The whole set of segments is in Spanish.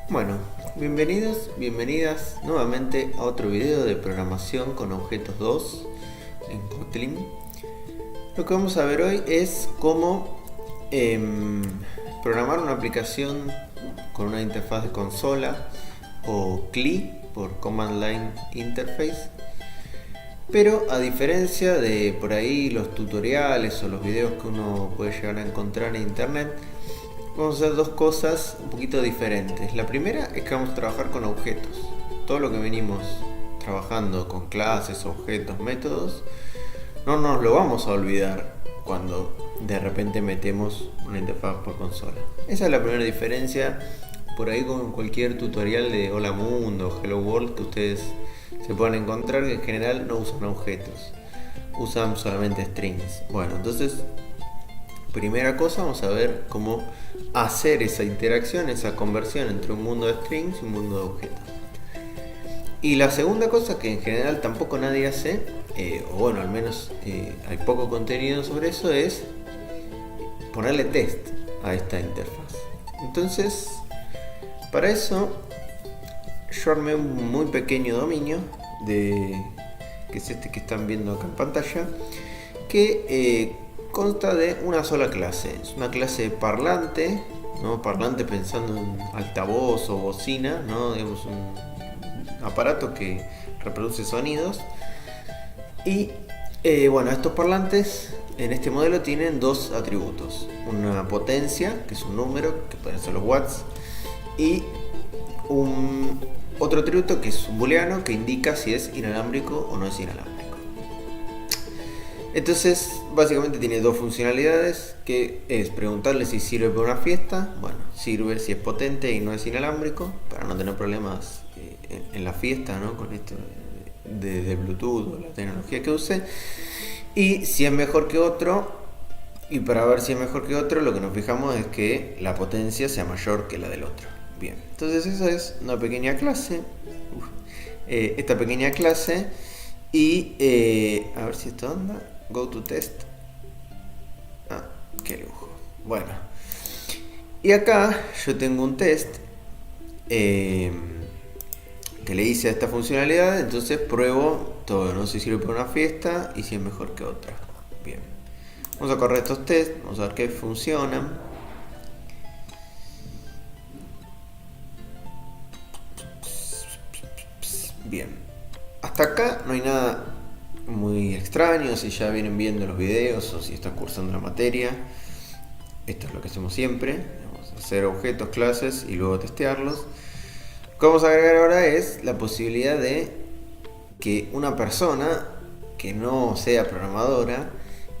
Bueno, bienvenidos, bienvenidas nuevamente a otro video de programación con objetos 2 en Kotlin. Lo que vamos a ver hoy es cómo programar una aplicación con una interfaz de consola o CLI por Command Line Interface. Pero a diferencia de por ahí los tutoriales o los videos que uno puede llegar a encontrar en internet, vamos a hacer dos cosas un poquito diferentes. La primera es que vamos a trabajar con objetos. Todo lo que venimos trabajando con clases, objetos, métodos, no nos lo vamos a olvidar cuando de repente metemos una interfaz por consola. Esa es la primera diferencia. Por ahí con cualquier tutorial de Hola Mundo, Hello World que ustedes se puedan encontrar, que en general no usan objetos, usan solamente strings. Bueno, entonces primera cosa, vamos a ver cómo hacer esa interacción, esa conversión entre un mundo de strings y un mundo de objetos. Y la segunda cosa que en general tampoco nadie hace, o bueno, al menos hay poco contenido sobre eso, es ponerle test a esta interfaz. Entonces, para eso yo armé un muy pequeño dominio, que es este que están viendo acá en pantalla, que consta de una sola clase. Es una clase parlante, ¿no? Parlante pensando en altavoz o bocina, ¿no? Digamos un aparato que reproduce sonidos. Y bueno, estos parlantes en este modelo tienen dos atributos: una potencia, que es un número, que pueden ser los watts, y otro atributo que es un booleano, que indica si es inalámbrico o no es inalámbrico. Entonces, básicamente tiene dos funcionalidades, que es preguntarle si sirve para una fiesta. Bueno, sirve si es potente y no es inalámbrico, para no tener problemas en la fiesta, ¿no? Con esto de Bluetooth o la tecnología que use. Y si es mejor que otro, y para ver si es mejor que otro, lo que nos fijamos es que la potencia sea mayor que la del otro. Bien, entonces esa es una pequeña clase. Esta pequeña clase. Y a ver si esto anda. Go to test. Ah, qué lujo. Bueno. Y acá yo tengo un test que le hice a esta funcionalidad. Entonces pruebo todo, ¿no? Si sirve para una fiesta y si es mejor que otra. Bien. Vamos a correr estos tests. Vamos a ver qué funcionan. Bien. Hasta acá no hay nada muy extraño. Si ya vienen viendo los videos o si están cursando la materia, esto es lo que hacemos siempre. Vamos a hacer objetos, clases y luego testearlos. Lo que vamos a agregar ahora es la posibilidad de que una persona que no sea programadora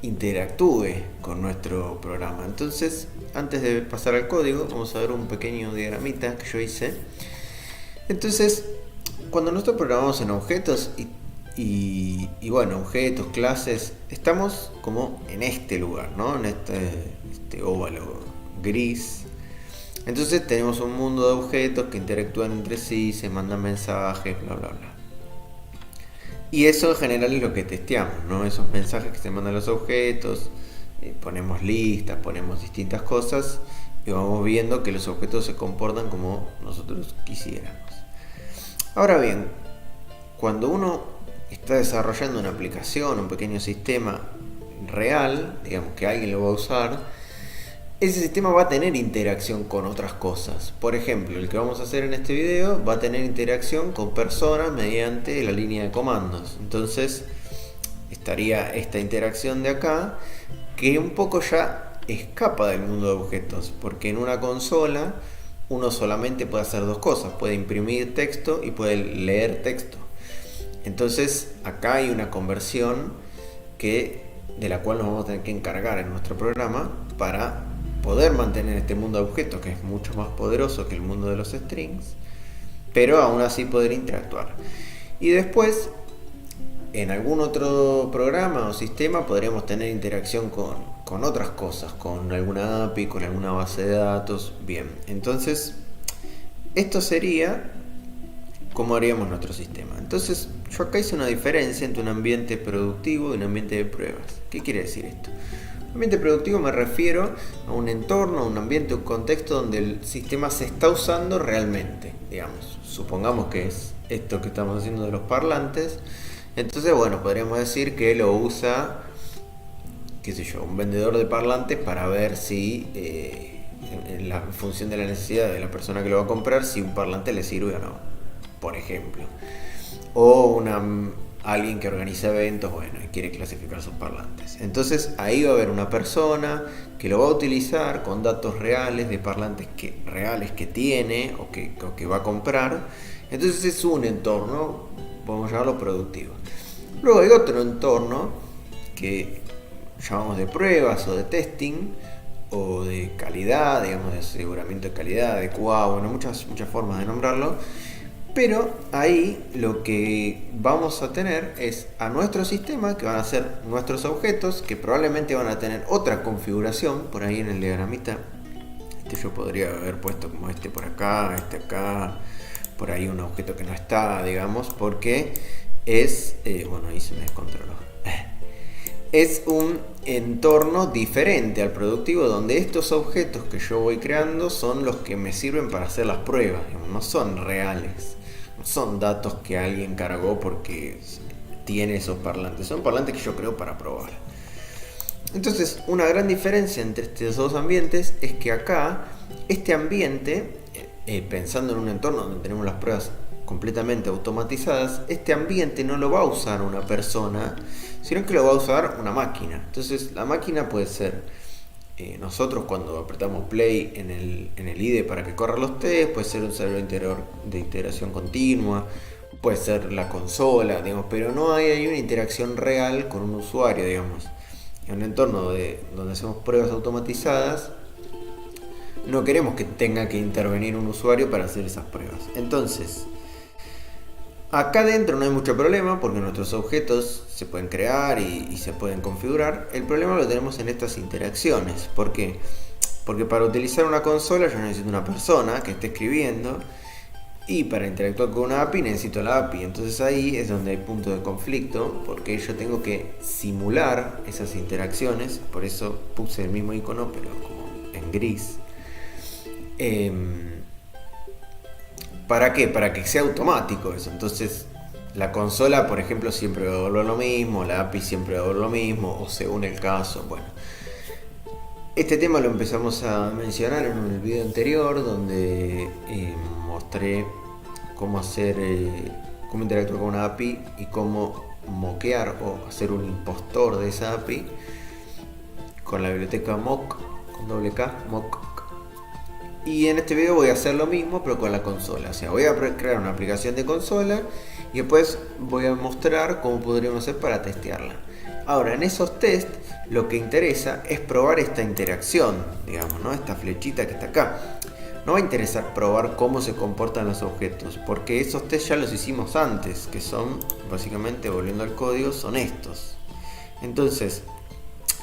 interactúe con nuestro programa. Entonces, antes de pasar al código, vamos a ver un pequeño diagramita que yo hice. Entonces, cuando nosotros programamos en objetos y bueno, objetos, clases, estamos como en este lugar, ¿no? En este óvalo gris. Entonces tenemos un mundo de objetos que interactúan entre sí, se mandan mensajes, bla bla bla. Y eso en general es lo que testeamos, ¿no? Esos mensajes que se mandan a los objetos, ponemos listas, ponemos distintas cosas y vamos viendo que los objetos se comportan como nosotros quisiéramos. Ahora bien, cuando uno está desarrollando una aplicación, un pequeño sistema real, digamos que alguien lo va a usar, ese sistema va a tener interacción con otras cosas. Por ejemplo, el que vamos a hacer en este video va a tener interacción con personas mediante la línea de comandos. Entonces, estaría esta interacción de acá, que un poco ya escapa del mundo de objetos, porque en una consola uno solamente puede hacer dos cosas: puede imprimir texto y puede leer texto. Entonces acá hay una conversión de la cual nos vamos a tener que encargar en nuestro programa para poder mantener este mundo de objetos, que es mucho más poderoso que el mundo de los strings, pero aún así poder interactuar. Y después, en algún otro programa o sistema, podríamos tener interacción con otras cosas, con alguna API, con alguna base de datos. Bien, entonces esto sería como haríamos nuestro sistema. Entonces yo acá hice una diferencia entre un ambiente productivo y un ambiente de pruebas. ¿Qué quiere decir esto? Ambiente productivo me refiero a un entorno, a un ambiente, un contexto donde el sistema se está usando realmente, digamos. Supongamos que es esto que estamos haciendo de los parlantes. Entonces, bueno, podríamos decir que lo usa, qué sé yo, un vendedor de parlantes para ver si, en la función de la necesidad de la persona que lo va a comprar, si un parlante le sirve o no, por ejemplo. O alguien que organiza eventos, bueno, y quiere clasificar sus parlantes. Entonces ahí va a haber una persona que lo va a utilizar con datos reales de parlantes reales que tiene o que va a comprar. Entonces es un entorno, podemos llamarlo productivo. Luego hay otro entorno que llamamos de pruebas o de testing o de calidad, digamos, de aseguramiento de calidad, de QA, bueno, muchas formas de nombrarlo. Pero ahí lo que vamos a tener es a nuestro sistema, que van a ser nuestros objetos, que probablemente van a tener otra configuración. Por ahí en el diagramita, yo podría haber puesto como este por acá, este acá, por ahí un objeto que no está, digamos, porque es, bueno, ahí se me descontroló. Es un entorno diferente al productivo, donde estos objetos que yo voy creando son los que me sirven para hacer las pruebas, digamos, no son reales. Son datos que alguien cargó porque tiene esos parlantes. Son parlantes que yo creo para probar. Entonces, una gran diferencia entre estos dos ambientes es que acá, este ambiente, pensando en un entorno donde tenemos las pruebas completamente automatizadas, este ambiente no lo va a usar una persona, sino que lo va a usar una máquina. Entonces, la máquina puede ser nosotros cuando apretamos play en el IDE para que corra los test, puede ser un servidor de integración continua, puede ser la consola, digamos, pero no hay una interacción real con un usuario, digamos. En un entorno donde hacemos pruebas automatizadas, no queremos que tenga que intervenir un usuario para hacer esas pruebas. Entonces, acá dentro no hay mucho problema porque nuestros objetos se pueden crear y se pueden configurar. El problema lo tenemos en estas interacciones. ¿Por qué? Porque para utilizar una consola yo necesito una persona que esté escribiendo y para interactuar con una API necesito la API. Entonces ahí es donde hay punto de conflicto porque yo tengo que simular esas interacciones. Por eso puse el mismo icono pero como en gris. ¿Para qué? Para que sea automático eso. Entonces, la consola, por ejemplo, siempre va a devolver lo mismo, la API siempre va a devolver lo mismo, o según el caso. Bueno, este tema lo empezamos a mencionar en el video anterior, donde mostré cómo cómo interactuar con una API y cómo moquear o hacer un impostor de esa API con la biblioteca mock, con doble K, mock. Y en este video voy a hacer lo mismo pero con la consola. O sea, voy a crear una aplicación de consola y después voy a mostrar cómo podríamos hacer para testearla. Ahora, en esos tests lo que interesa es probar esta interacción, digamos, ¿no? Esta flechita que está acá. No va a interesar probar cómo se comportan los objetos, porque esos tests ya los hicimos antes, que son, básicamente, volviendo al código, son estos. Entonces,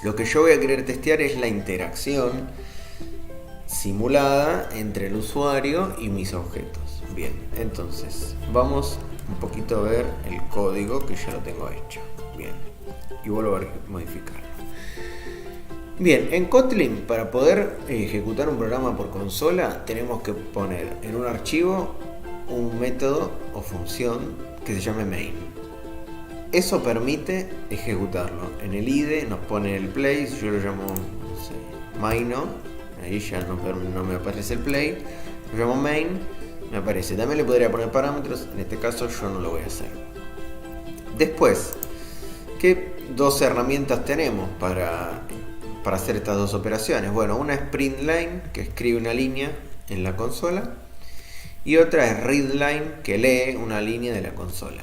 lo que yo voy a querer testear es la interacción simulada entre el usuario y mis objetos. Bien, entonces vamos un poquito a ver el código que ya lo tengo hecho. Bien, y vuelvo a modificarlo. Bien, en Kotlin para poder ejecutar un programa por consola tenemos que poner en un archivo un método o función que se llame main. Eso permite ejecutarlo. En el IDE nos pone el play, yo lo llamo, no sé, maino. Ahí ya no me aparece el play, lo llamo main, me aparece. También le podría poner parámetros, en este caso yo no lo voy a hacer. Después, ¿qué dos herramientas tenemos para hacer estas dos operaciones? Bueno, una es printline, que escribe una línea en la consola, y otra es readline, que lee una línea de la consola.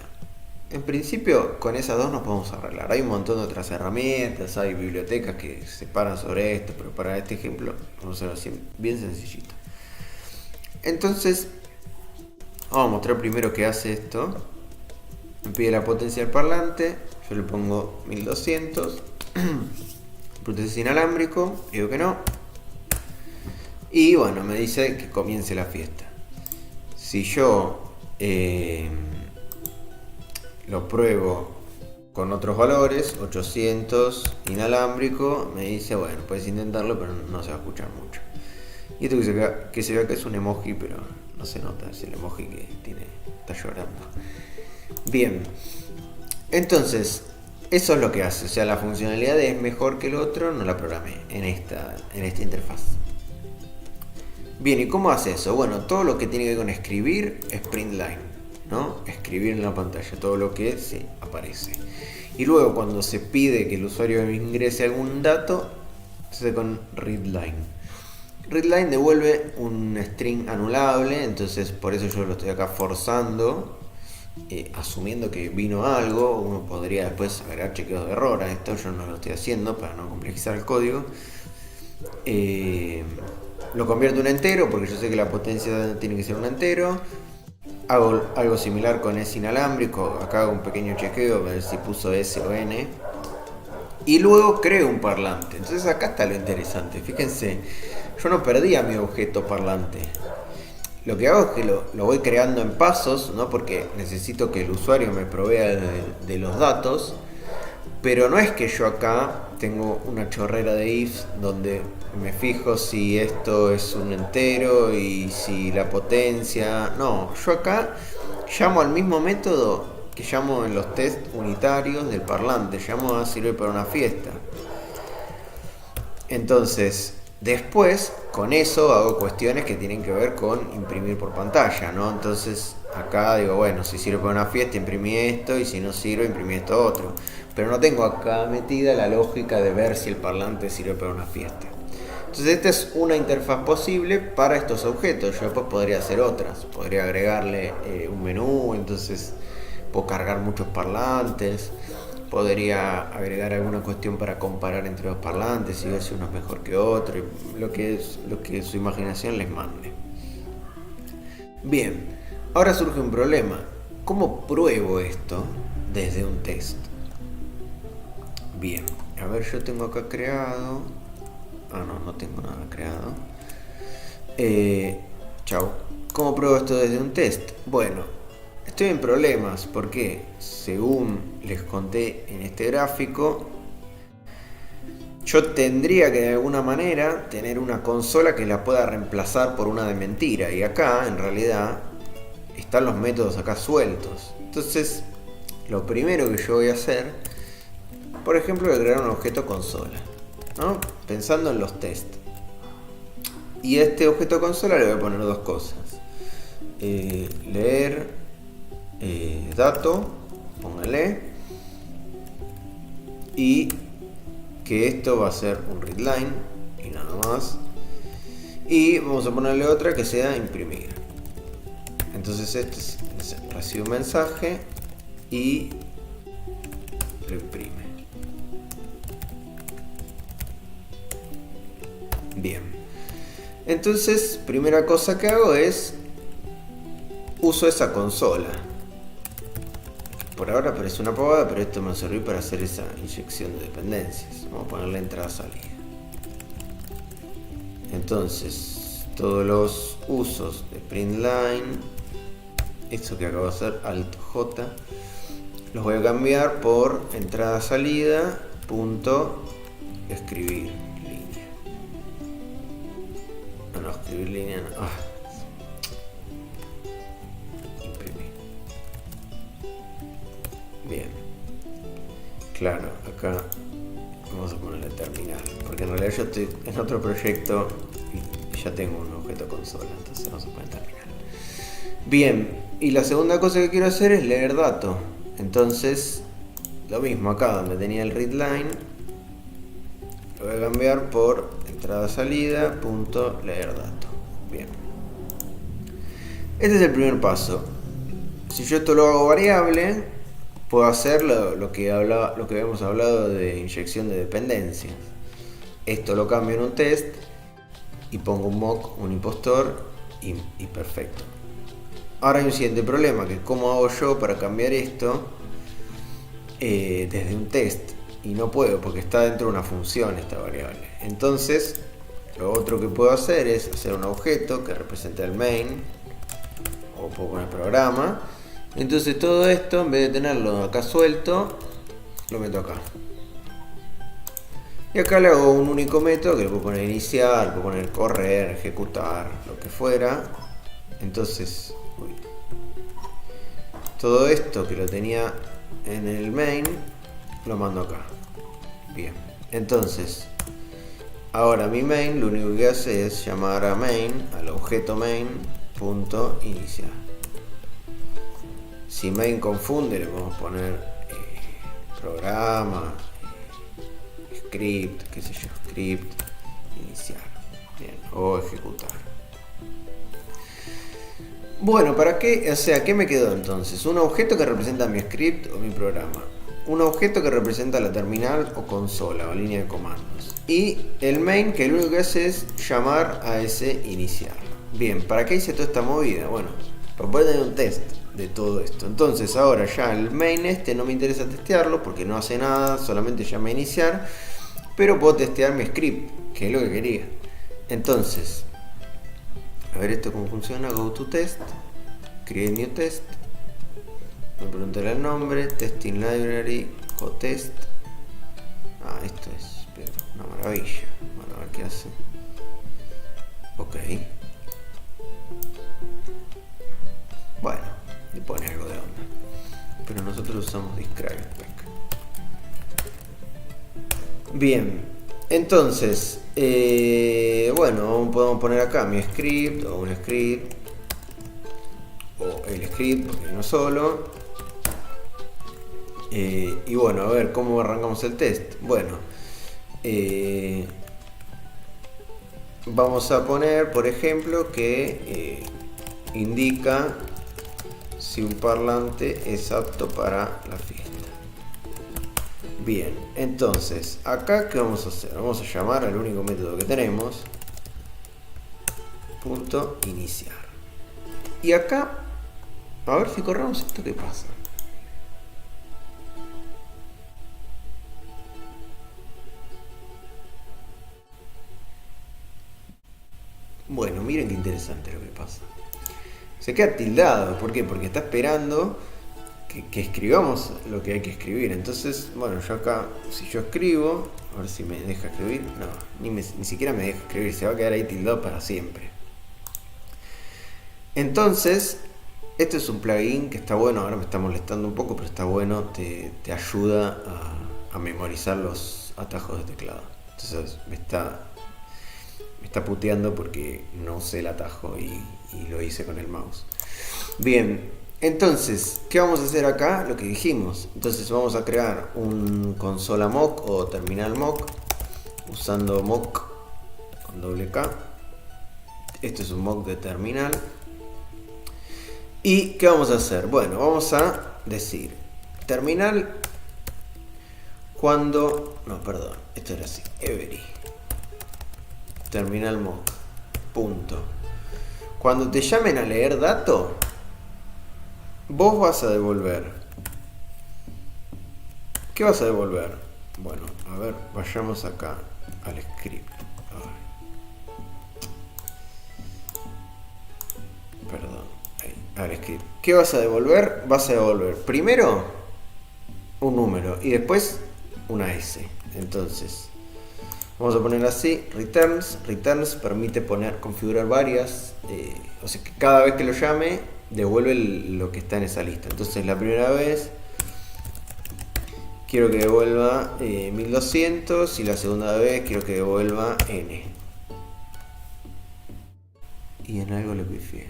En principio, con esas dos nos podemos arreglar. Hay un montón de otras herramientas, hay bibliotecas que se paran sobre esto, pero para este ejemplo vamos a hacerlo así, bien sencillito. Entonces, vamos a mostrar primero qué hace esto. Me pide la potencia del parlante, yo le pongo 1200. Potencia inalámbrico, digo que no. Y bueno, me dice que comience la fiesta. Si yo lo pruebo con otros valores, 800 inalámbrico, me dice, bueno, puedes intentarlo, pero no se va a escuchar mucho. Y esto que se ve acá es un emoji, pero no se nota, es el emoji que está llorando. Bien, entonces, eso es lo que hace, o sea, la funcionalidad es mejor que el otro, no la programé en esta interfaz. Bien, ¿y cómo hace eso? Bueno, todo lo que tiene que ver con escribir es print line, ¿no? Escribir en la pantalla, todo lo que se aparece. Y luego cuando se pide que el usuario ingrese algún dato, se hace con readline. Readline devuelve un string anulable, entonces por eso yo lo estoy acá forzando, asumiendo que vino algo. Uno podría después agregar chequeos de error a esto, yo no lo estoy haciendo para no complejizar el código. Lo convierto en entero porque yo sé que la potencia tiene que ser un entero. Hago algo similar con S inalámbrico, acá hago un pequeño chequeo a ver si puso S o N. Y luego creo un parlante. Entonces acá está lo interesante, fíjense, yo no perdía mi objeto parlante. Lo que hago es que lo voy creando en pasos, ¿no? Porque necesito que el usuario me provea de los datos. Pero no es que yo acá tengo una chorrera de ifs donde me fijo si esto es un entero y si la potencia. No, yo acá llamo al mismo método que llamo en los test unitarios del parlante. Llamo a sirve para una fiesta. Entonces, después, con eso hago cuestiones que tienen que ver con imprimir por pantalla, ¿no? Entonces, acá digo, bueno, si sirve para una fiesta, imprimí esto, y si no sirve, imprimí esto otro. Pero no tengo acá metida la lógica de ver si el parlante sirve para una fiesta. Entonces, esta es una interfaz posible para estos objetos. Yo después podría hacer otras. Podría agregarle un menú, entonces puedo cargar muchos parlantes. Podría agregar alguna cuestión para comparar entre los parlantes y ver si uno es mejor que otro, y lo que su imaginación les mande. Bien, ahora surge un problema. ¿Cómo pruebo esto desde un test? Bien, a ver, yo tengo acá creado. No tengo nada creado. Chau. ¿Cómo pruebo esto desde un test? Bueno, estoy en problemas porque, según les conté en este gráfico, yo tendría que de alguna manera tener una consola que la pueda reemplazar por una de mentira. Y acá, en realidad, están los métodos acá sueltos. Entonces, lo primero que yo voy a hacer, por ejemplo, voy a crear un objeto consola, ¿no? Pensando en los test. Y a este objeto consola le voy a poner dos cosas. Leer dato, póngale, y que esto va a ser un readline y nada más. Y vamos a ponerle otra que sea imprimir. Entonces este recibe un mensaje y lo imprime. Bien. Entonces, primera cosa que hago es uso esa consola. Por ahora parece una pavada, pero esto me va a servir para hacer esa inyección de dependencias. Vamos a ponerle entrada-salida. Entonces, todos los usos de printline, esto que acabo de hacer, Alt J, los voy a cambiar por entrada-salida, punto, escribir línea. No, escribir línea no. Bien, claro, acá vamos a ponerle terminal, porque en realidad yo estoy en otro proyecto y ya tengo un objeto consola, entonces vamos a poner terminal. Bien, y la segunda cosa que quiero hacer es leer dato. Entonces, lo mismo acá donde tenía el readline, lo voy a cambiar por entrada-salida, punto, leer dato. Bien, este es el primer paso. Si yo esto lo hago variable, puedo hacer lo que habíamos hablado de inyección de dependencias. Esto lo cambio en un test y pongo un mock, un impostor y perfecto. Ahora hay un siguiente problema, que cómo hago yo para cambiar esto desde un test. Y no puedo porque está dentro de una función esta variable. Entonces, lo otro que puedo hacer es hacer un objeto que represente el main, o puedo poner programa. Entonces todo esto, en vez de tenerlo acá suelto, lo meto acá. Y acá le hago un único método que le puedo poner iniciar, puedo poner correr, ejecutar, lo que fuera. Entonces, todo esto que lo tenía en el main, lo mando acá. Bien, entonces, ahora mi main lo único que hace es llamar a main, al objeto main.iniciar. Si main confunde, le podemos poner programa, script, qué sé yo, script, iniciar, bien, o ejecutar. Bueno, ¿para qué? O sea, ¿qué me quedó entonces? Un objeto que representa mi script o mi programa. Un objeto que representa la terminal o consola o línea de comandos. Y el main que lo único que hace es llamar a ese iniciar. Bien, ¿para qué hice toda esta movida? Bueno, para poder tener un test de todo esto. Entonces ahora ya el main no me interesa testearlo porque no hace nada, solamente llama a iniciar. Pero puedo testear mi script, que es lo que quería. Entonces, a ver esto cómo funciona. Go to test, create new test, me preguntará el nombre, testing library, hotest. Esto es pero una maravilla. Bueno, a ver qué hace. Ok. Bueno, le pone algo de onda. Pero nosotros usamos Describe Spec. Bien, entonces, bueno, podemos poner acá mi script o un script o el script, porque hay uno solo. Y bueno, a ver cómo arrancamos el test. Bueno, vamos a poner, por ejemplo, que indica si un parlante es apto para la fiesta. Bien, entonces, acá ¿qué vamos a hacer? Vamos a llamar al único método que tenemos, punto iniciar. Y acá, a ver si corremos esto, ¿qué pasa? Bueno, miren qué interesante lo que pasa. Se queda tildado, ¿por qué? Porque está esperando que escribamos lo que hay que escribir. Entonces, bueno, yo acá, si yo escribo, a ver si me deja escribir. No, ni siquiera me deja escribir, se va a quedar ahí tildado para siempre. Entonces, esto es un plugin que está bueno, ahora me está molestando un poco, pero está bueno, te ayuda a memorizar los atajos de teclado. Entonces me está puteando porque no sé el atajo y lo hice con el mouse. Bien, entonces, ¿qué vamos a hacer acá? Lo que dijimos. Entonces vamos a crear un consola mock o terminal mock usando mock con doble K. Esto es un mock de terminal. ¿Y qué vamos a hacer? Bueno, vamos a decir terminal cuando... No, perdón, esto era así, every terminal mock, punto. Cuando te llamen a leer dato, vos vas a devolver. ¿Qué vas a devolver? Bueno, a ver, vayamos acá al script. Perdón, ahí, al script. ¿Qué vas a devolver? Vas a devolver primero un número y después una S. Entonces, vamos a poner así, returns. Returns permite configurar varias, o sea que cada vez que lo llame, devuelve lo que está en esa lista. Entonces la primera vez quiero que devuelva 1200 y la segunda vez quiero que devuelva n. Y en algo le pifié.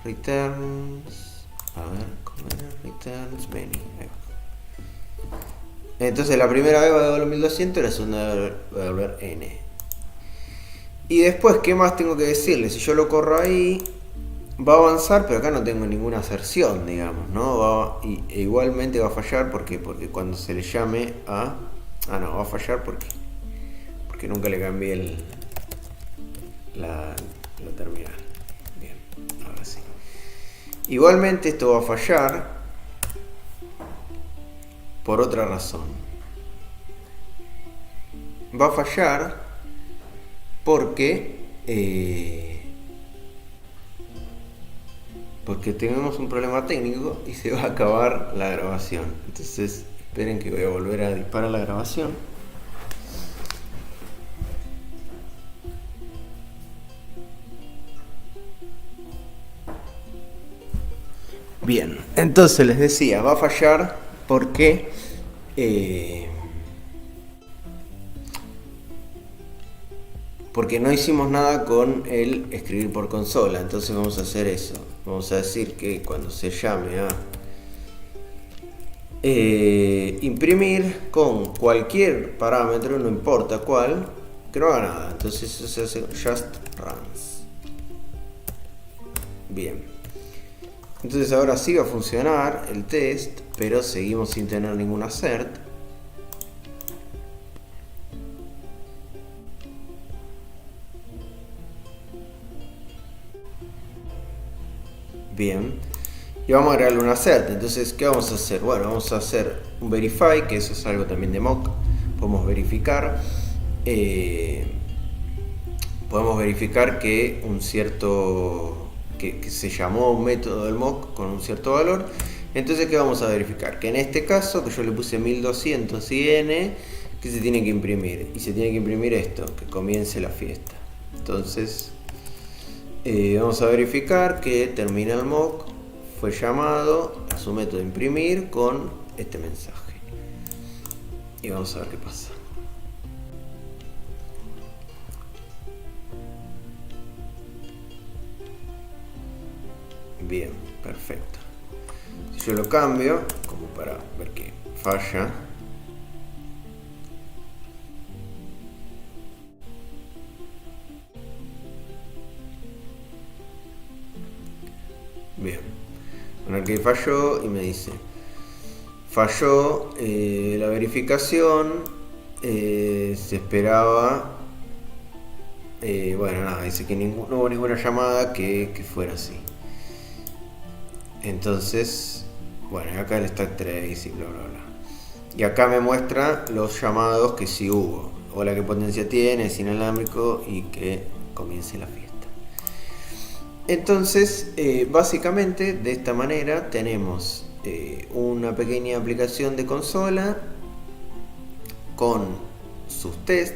Returns, a ver, ¿cómo era? Returns many. Ahí va. Entonces la primera vez va a devolver 1200 y la segunda va a devolver n. Y después, ¿qué más tengo que decirle? Si yo lo corro ahí, va a avanzar, pero acá no tengo ninguna aserción, digamos, ¿no? E igualmente va a fallar porque cuando se le llame a... no, va a fallar porque nunca le cambié la terminal. Bien, ahora sí. Igualmente esto va a fallar por otra razón. Va a fallar porque tenemos un problema técnico y se va a acabar la grabación. Entonces Esperen que voy a volver a disparar la grabación. Bien, entonces les decía, va a fallar porque no hicimos nada con el escribir por consola. Entonces vamos a hacer eso. Vamos a decir que cuando se llame a imprimir con cualquier parámetro, no importa cuál, que no haga nada. Entonces eso se hace just runs. Bien. Entonces ahora sí va a funcionar el test, pero seguimos sin tener ningún assert. Bien. Y vamos a agregarle un assert. Entonces, ¿qué vamos a hacer? Bueno, vamos a hacer un verify, que eso es algo también de mock. Podemos verificar. Podemos verificar que un cierto... Que se llamó un método del mock con un cierto valor. Entonces, ¿qué vamos a verificar? Que en este caso, que yo le puse 1200 n, que se tiene que imprimir. Y se tiene que imprimir esto, que comience la fiesta. Entonces, vamos a verificar que terminal mock fue llamado a su método imprimir con este mensaje. Y vamos a ver qué pasa. Bien, perfecto. Si yo lo cambio, como para ver que falla. Bien. Bueno, que falló y me dice, falló la verificación, se esperaba, bueno, nada, dice que no hubo ninguna llamada que fuera así. Entonces, bueno, acá el stack trace y bla bla bla. Y acá me muestra los llamados que sí hubo. Hola, qué potencia tiene, es inalámbrico y que comience la fiesta. Entonces, básicamente de esta manera tenemos una pequeña aplicación de consola con sus tests.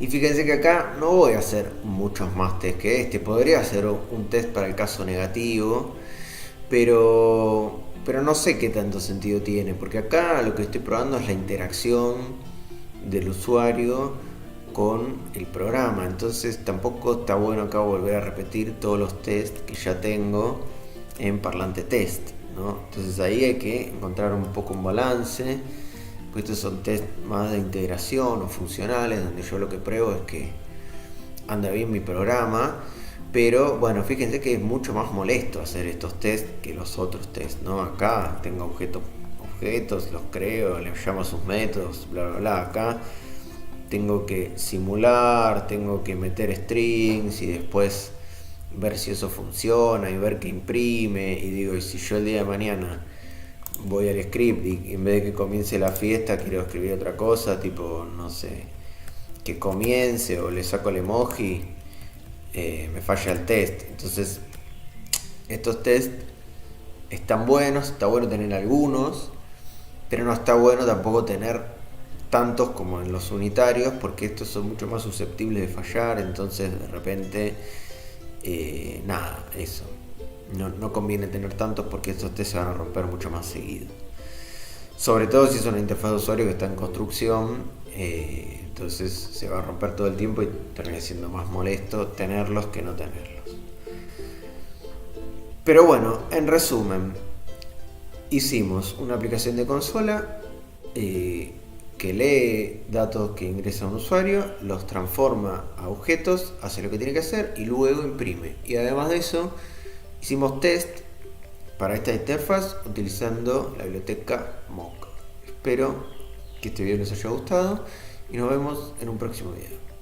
Y fíjense que acá no voy a hacer muchos más tests que este. Podría hacer un test para el caso negativo, pero no sé qué tanto sentido tiene, porque acá lo que estoy probando es la interacción del usuario con el programa. Entonces tampoco está bueno acá volver a repetir todos los tests que ya tengo en parlante test, ¿no? Entonces ahí hay que encontrar un poco un balance, pues estos son test más de integración o funcionales, donde yo lo que pruebo es que anda bien mi programa. Pero bueno, fíjense que es mucho más molesto hacer estos tests que los otros tests, ¿no? Acá tengo objetos, los creo, les llamo a sus métodos, bla bla bla. Acá tengo que simular, tengo que meter strings y después ver si eso funciona y ver que imprime. Y digo, y si yo el día de mañana voy al script y en vez de que comience la fiesta quiero escribir otra cosa, tipo, no sé, que comience, o le saco el emoji, me falla el test. Entonces, estos tests están buenos, está bueno tener algunos, pero no está bueno tampoco tener tantos como en los unitarios, porque estos son mucho más susceptibles de fallar. Entonces, de repente, nada, eso. No conviene tener tantos porque estos tests se van a romper mucho más seguido. Sobre todo si es una interfaz de usuario que está en construcción. Entonces se va a romper todo el tiempo y termina siendo más molesto tenerlos que no tenerlos. Pero bueno, en resumen, hicimos una aplicación de consola que lee datos que ingresa un usuario, los transforma a objetos, hace lo que tiene que hacer y luego imprime. Y además de eso, hicimos test para esta interfaz utilizando la biblioteca mock. Espero que este video les haya gustado y nos vemos en un próximo video.